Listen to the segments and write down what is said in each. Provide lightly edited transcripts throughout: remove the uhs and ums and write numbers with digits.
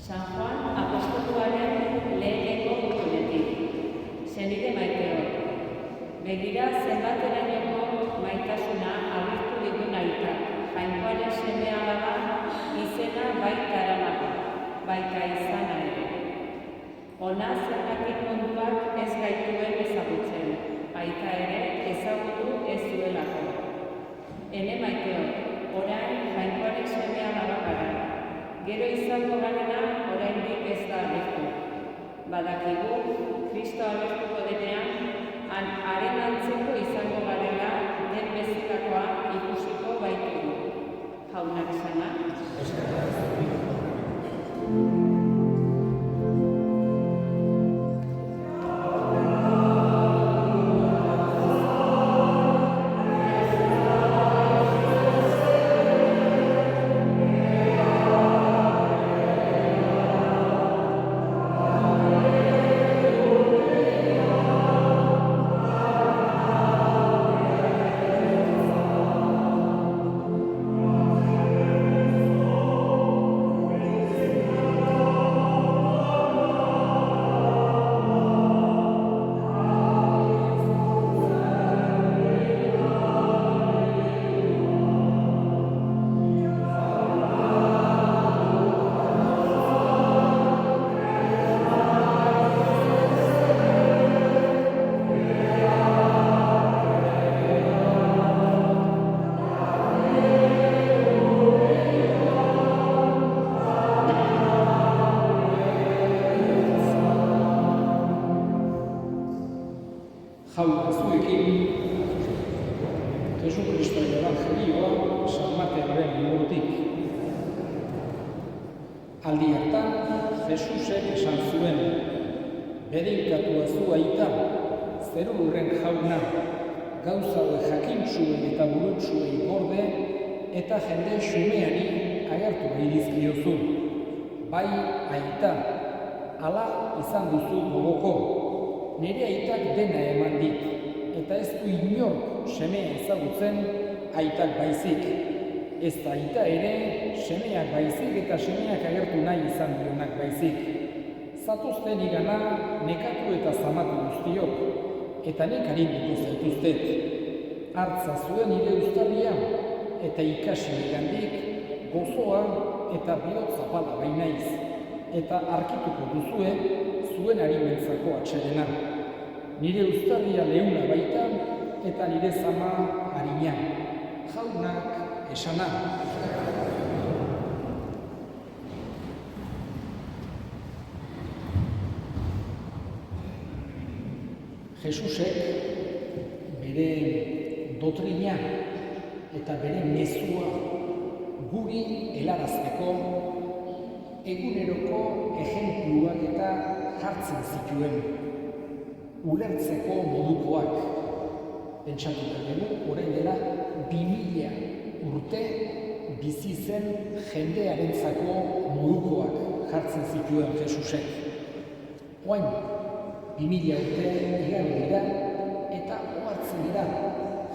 San Juan apostoluaren lehenengo gutunetik. Senide maiteok, begira zenbaterainoko maitasuna agertu digun aitak, Jainkoaren seme alaba izena baita aramago, baita izana ere. Ona zergatik munduak ez gaituen ezagutzen, baita ere ezagutu ez duelako. Ene maiteok, orain Jainkoaren seme alaba gara. Gero izango garena oraindik ez da agertu. Badakigu, Kristo agertuko denean, haren antzeko izango garela den bezalakoa ikusiko baitugu. Jaunak sana. Jauna zuekin, Jesu Kristoen evangelioa San Mateoren liburutik. Aldi hartan, Jesusek esan zuen, bedinkatua zu aita, zerurren jauna, gauza jakintsuei eta burutsuei gorde, eta jende xumeari agertu nahi dizkiozu. Bai aita, hala izan duzu gogoko, nire aitak dena eman dit, eta ez du inork semea ezagutzen aitak baizik. Ez da aita ere, semeak baizik eta semeak agertu nahi izan dionak baizik. Zatozten igana nekatu eta zamatu guztiok, eta nik arinduko zaituztet. Hartza zuen nire uztarria, eta ikasi nigandik, gozoa eta bihotz zapala bainaiz, eta arkituko duzue, zuen arimentzako atsedena. nire uztarria leuna baita eta nire zama harina. Jaunak esana. Jesusek bere dotrina eta bere mezua guri helarazteko eguneroko ejempluak eta jartzen zituen, ulertzeko modukoak. Pentsatu dugu, orain dela 2000 urte bizi zen jendearentzako modukoak jartzen zituen Jesusek. Orain 2000 urte igaro dira eta ohartzen dira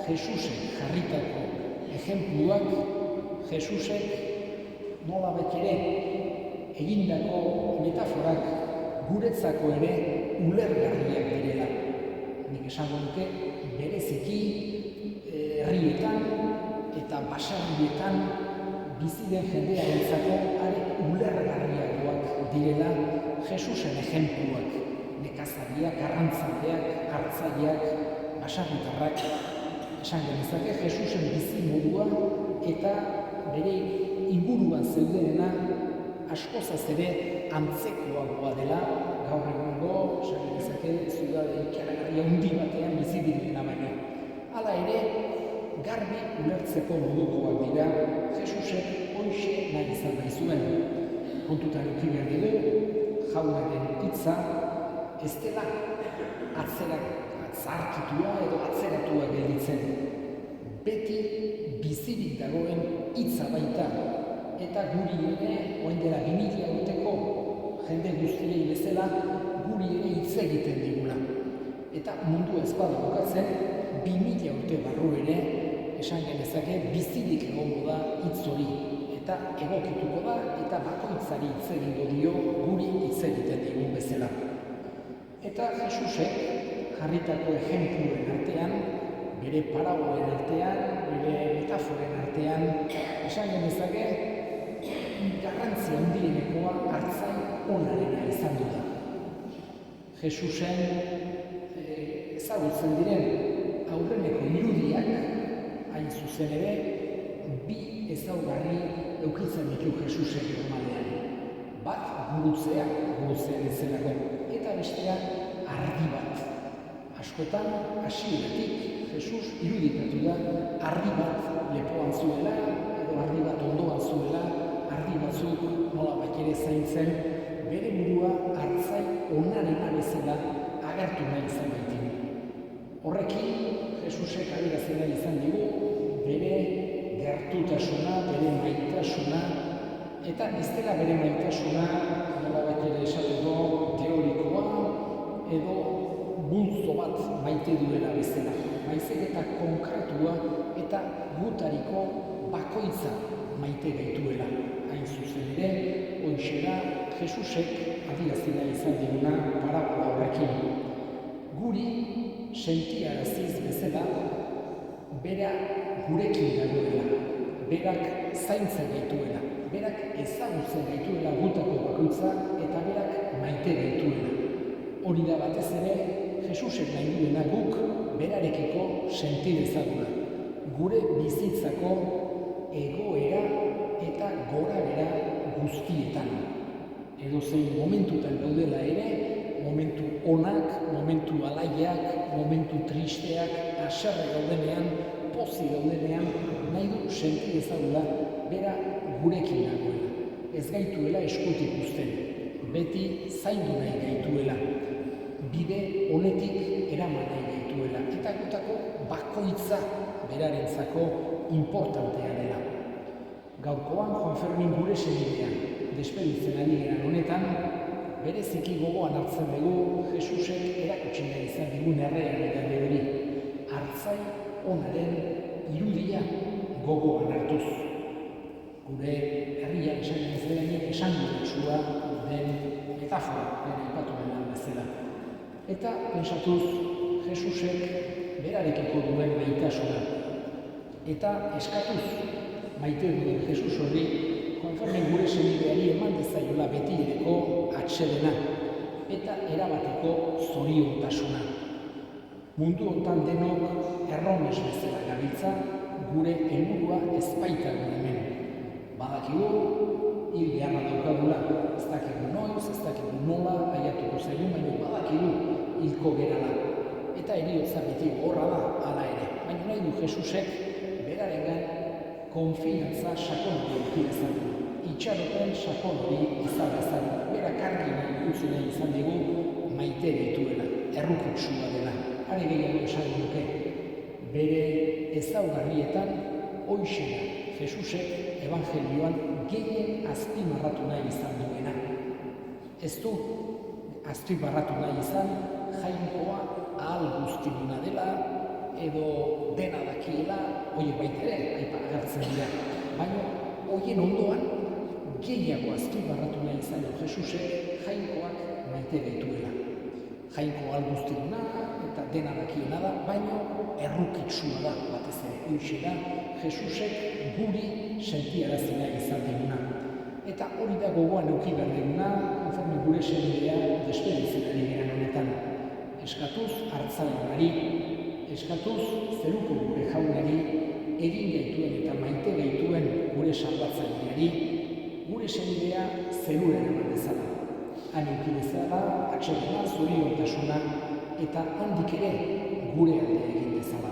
Jesusek jarritako ejempluak, Jesusek nolabait ere egindako metaforak guretzako ere ulergarriak direla. Nik esango nuke bereziki herrietan eta basarrietan bizi den jendearentzako are ulergarriagoak direla Jesusen ejempluak. Nekazariak, arrantzaleak, hartzaileak, basarritarrak, esan genezake Jesusen bizi modua eta bere inguruan zeudenena askozaz ere antzekoagoa dela gaur egungo, esan genezake ziudade ikaragarria handi batean bizi direna baino. Hala ere, garbi ulertzeko modukoak dira Jesusek horixe nahi izan nahi zuen. Kontutan eduki behar dugu, jaunaren hitza ez dela zaharkitua edo atzeratua gelditzen. Beti bizirik dagoen hitza baita eta guri ere, orain dela 2000 urteko jende guztiei bezala, guri ere hitz egiten digula. Eta mundua ez bada bukatzen, 2000 urte barru ere, esan genezake bizirik egongo da hitz hori. Eta egokituko da eta bakoitzari hitz egingo dio guri hitz egiten digun bezala. Eta Jesusek jarritako ejempluen artean, bere parabolen artean, bere metaforen artean, esan genezake garrantzia handienekoa hartzai onarena izan du da. Jesusen ezagutzen diren aurreneko irudiak, hain zuzen ere, bi ezaugarri eukitzen ditu Jesusek normalean. Bat gurutzean ezelako, eta bestea ardi bat. Askotan, hasieratik Jesus irudikatu da ardi bat lepoan zuela, edo ardi bat ondoan zuela, ardi batzuk nolabait ere zaintzen, bere burua hartzai onarena bezala agertu nahi izan baitin. Horrekin, Jesusek adierazten nahi izan digu, bere gertutasuna, bere maitasuna, eta ez dela bere maitasuna, nolabait ere esateko teorikoa, edo bultzo bat maite duela bezala. Baizik eta konkretua eta gutariko bakoitza maite gaituela. Hain zuzen ere, horixe da Jesusek adierazten nahi izan diguna parabola horrekin. Guri sentiaraziz bezala, bera gurekin dagoela, berak zaintzen gaituela, berak ezagutzen gaituela gutako bakoitza eta berak maite gaituela. Hori da batez ere, Jesusek nahi duena guk berarekiko senti dezagula. Gure bizitzako egoera eta gorabehera guztietan. Edozein momentutan gaudela ere, momentu onak, momentu alaiak, momentu tristeak, haserre gaudenean, pozik gaudenean, nahi du senti dezagula bera gurekin dagoela. Ez gaituela eskutik uzten, beti zaindu nahi gaituela. Bide honetik eraman nahi gaituela, eta gutako bakoitza berarentzako importantea dela. Gaurkoan Juan Fermin gure senidean, despeditzen ari geran honetan, bereziki gogoan hartzen dugu Jesusek erakutsi nahi izan digun errealitate hori. Hartzai onaren irudia gogoan hartuz. Gure herriak esanguratsuak den metafora, bere aipatu dela bezala. Eta pentsatuz Jesusek berarekiko duen maitasuna. Eta eskatuz maite duen Jesus hori, konforme gure senideari eman dezaiola betireko atsedena eta erabateko zoriontasuna. Mundu hontan denok erromes bezala gabiltza, gure helburua ez baita hemen. Badakigu, hil beharra daukagula, ez dakigu noiz, ez dakigu nola, aiatuko zaigun, baina badakigu hilko gerala. Eta heriotza beti horra da, hala ere. Baina nahi du Jesusek berarengan konfiantza sakon hori eduki dezagun. Itxaropen sakon hori izan dezagun. Berak argi utzi nahi izan digu maite dituela, errukutsua dela. Are gehiago esan duke, bere ezaugarrietan hoixe da Jesusek evangelioan gehien azpimarratu nahi izan duena. Ez du azpimarratu nahi izan Jainkoa ahal guztiduna dela edo dena dakiela, horiek baita ere agertzen dira. Baina horien ondoan gehiago azpimarratu nahi izan du Jesusek Jainkoak maite dituela. Jainko ahal guztiduna eta dena dakiela da, baina errukitsua da, batez ere hoixe da Jesusek guri sentiarazi nahi izan diguna. Eta hori da gogoan eduki behar duguna, konforme gure senidea despeditzen ari garen honetan. Eskatuz hartzailari, eskatuz zeruko gure jaunari, egin gaituen eta maite gaituen gure salbatzaileari, gure senidea zeruren eman dezala. Han eduki dezala, atsegina, zoriontasuna, eta handik ere gure alde egin dezala.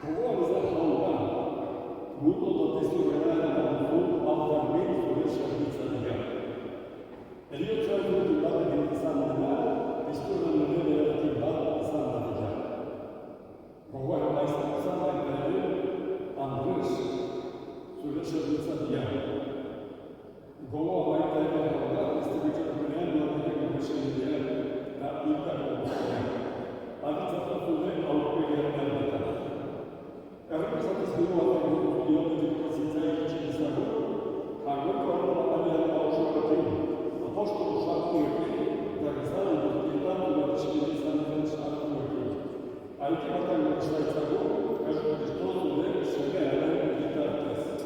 Gogoan izan mundu batezurrera duzu aldarmen zure zerbitzaria. Heriotza dut batekin izan dena, historian berarekin bat izan dadila. Gogoan maizan izan baita ere, Andres, zure zerbitzaria. Gogoan baita ere hau ez dibitxarpenean batekin gobezen eta hiltako guztiak. Aditzatu zure aurpegian erdetan. Errepesatez gero batek dugu diotetik zitzaik itxenezago, hangoiko arrobatanian hausokatik, apostolo sartuekin, eta gizaren duztietan bat eskide izan den sartuekin. Aike batak gozaitzago, Jesu Kristo zure semearen bitartez.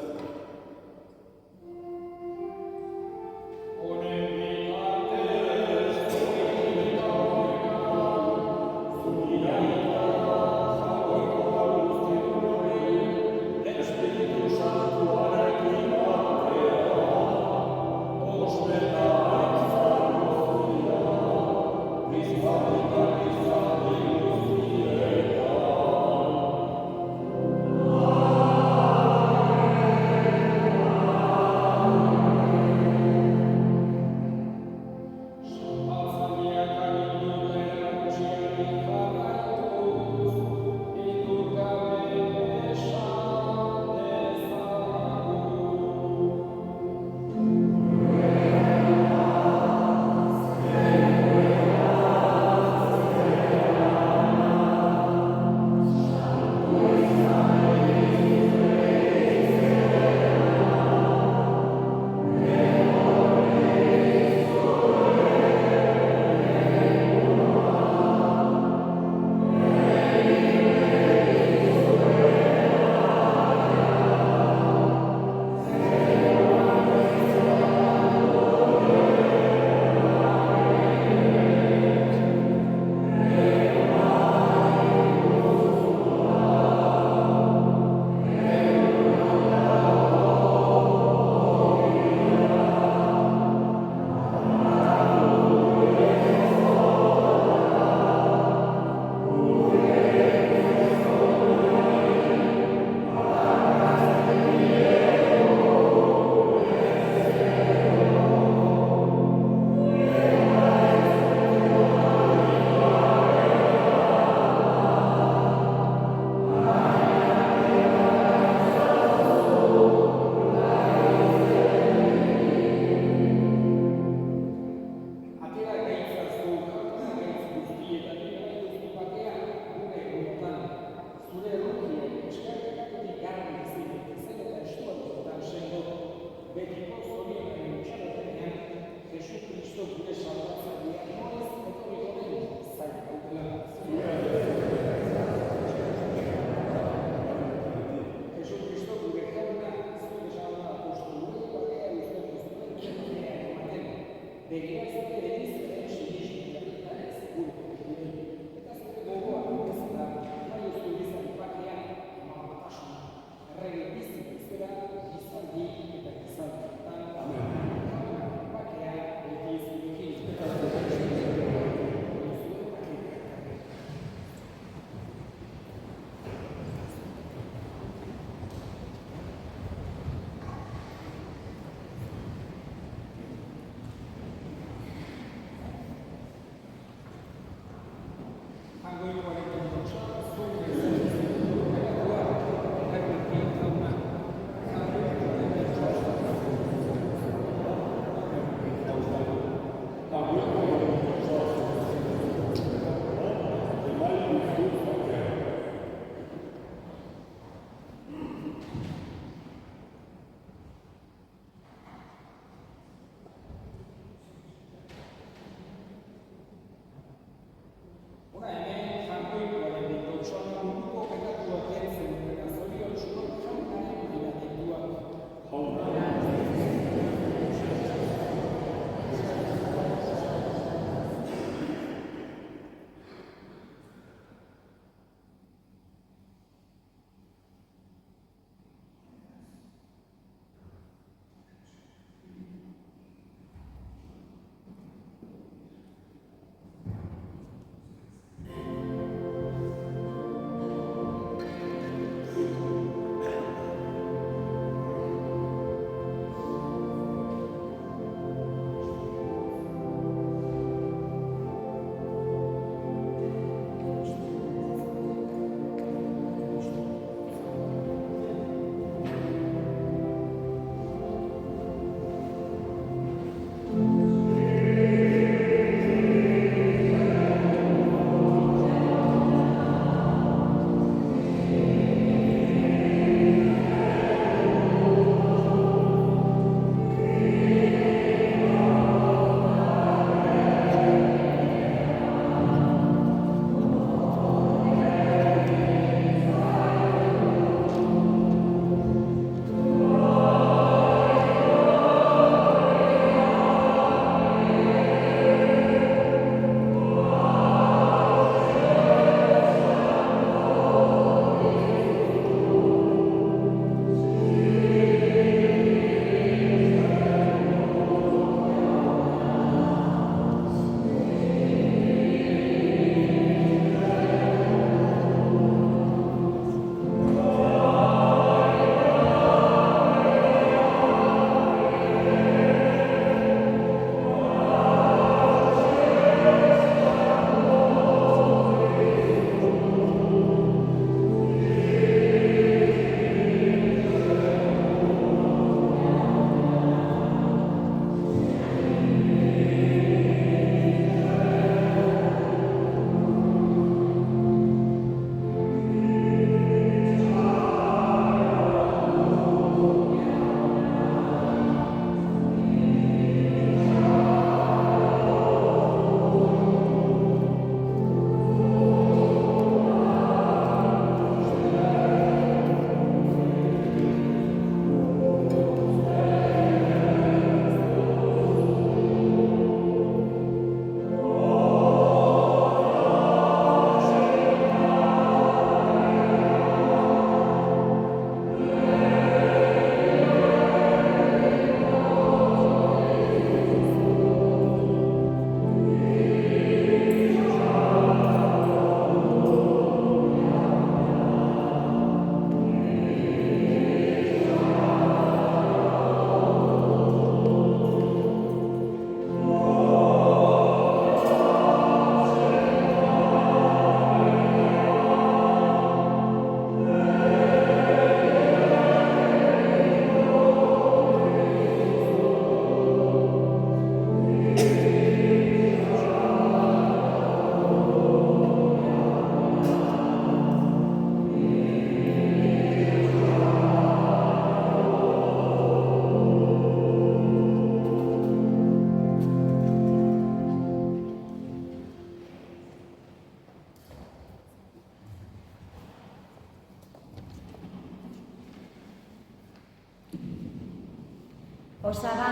Osaba,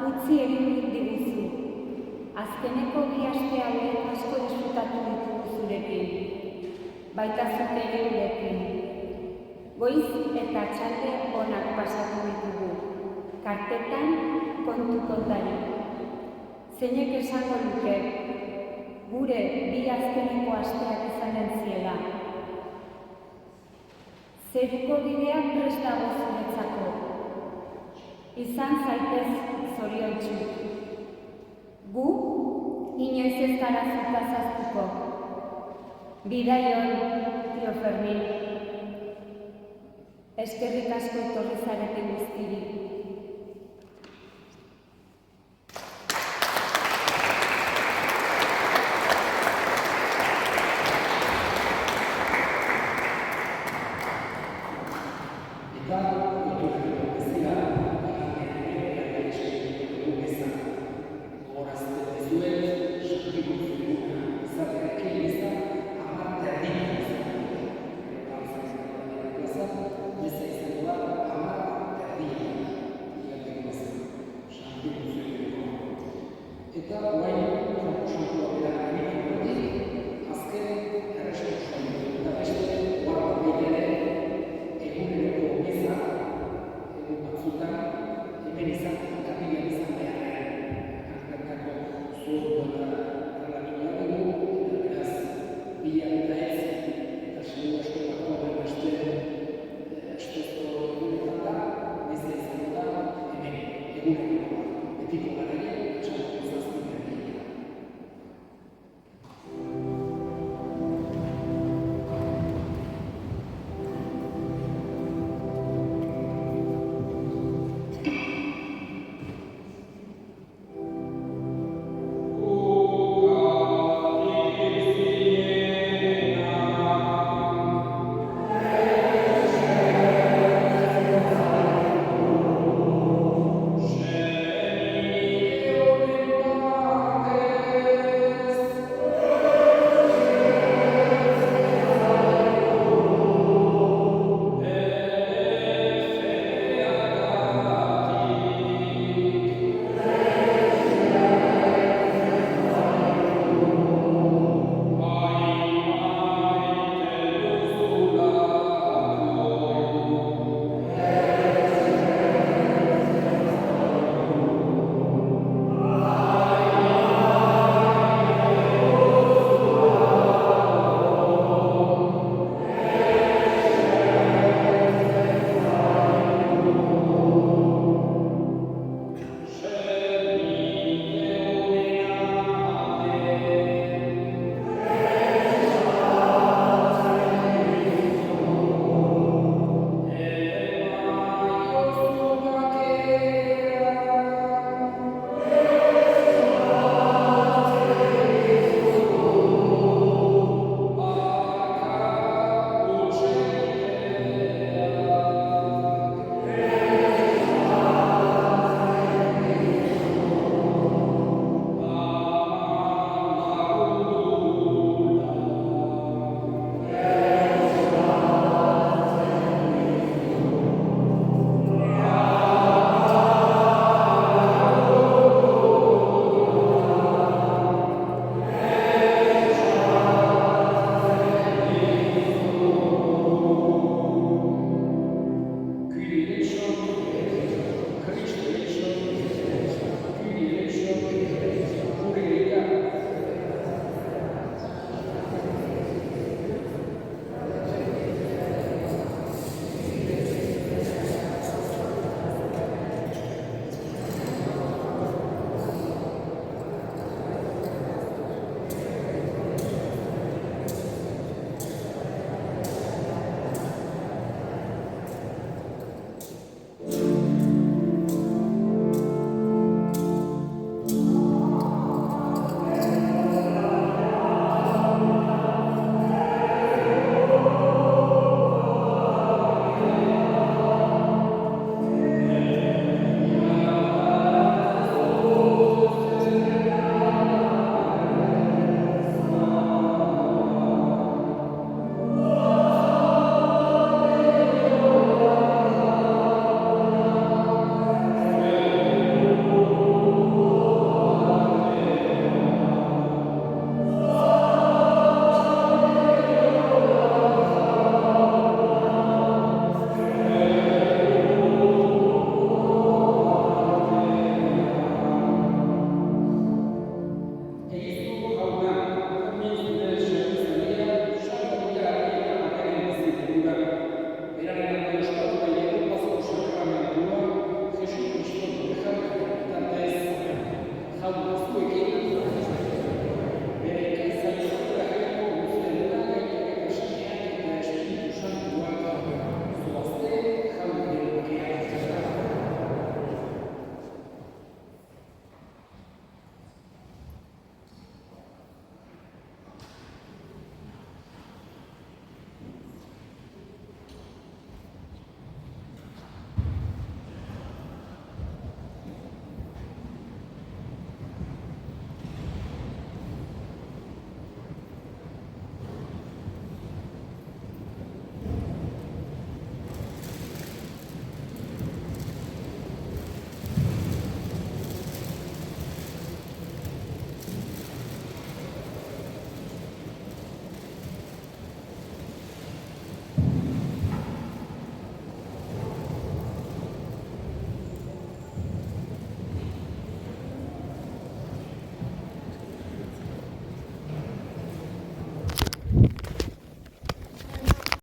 utzi egin diguzu. Azkeneko 2 aste hauek asko disfrutatu ditugu zurekin. Baita zute ere gurekin. Goiz eta txalde onak pasatu ditugu. Kartetan kontu kontari. Zeinek esango luke, gure 2 azkeneko asteak izanen ziela. Zeruko bidea prest dago zuretzako. Izan zaitez zoriontsu. Gu, inoiz ez gara zutaz aztuko. Bidaion, tio Fermin. Eskerrik asko etorri zareten guztiri.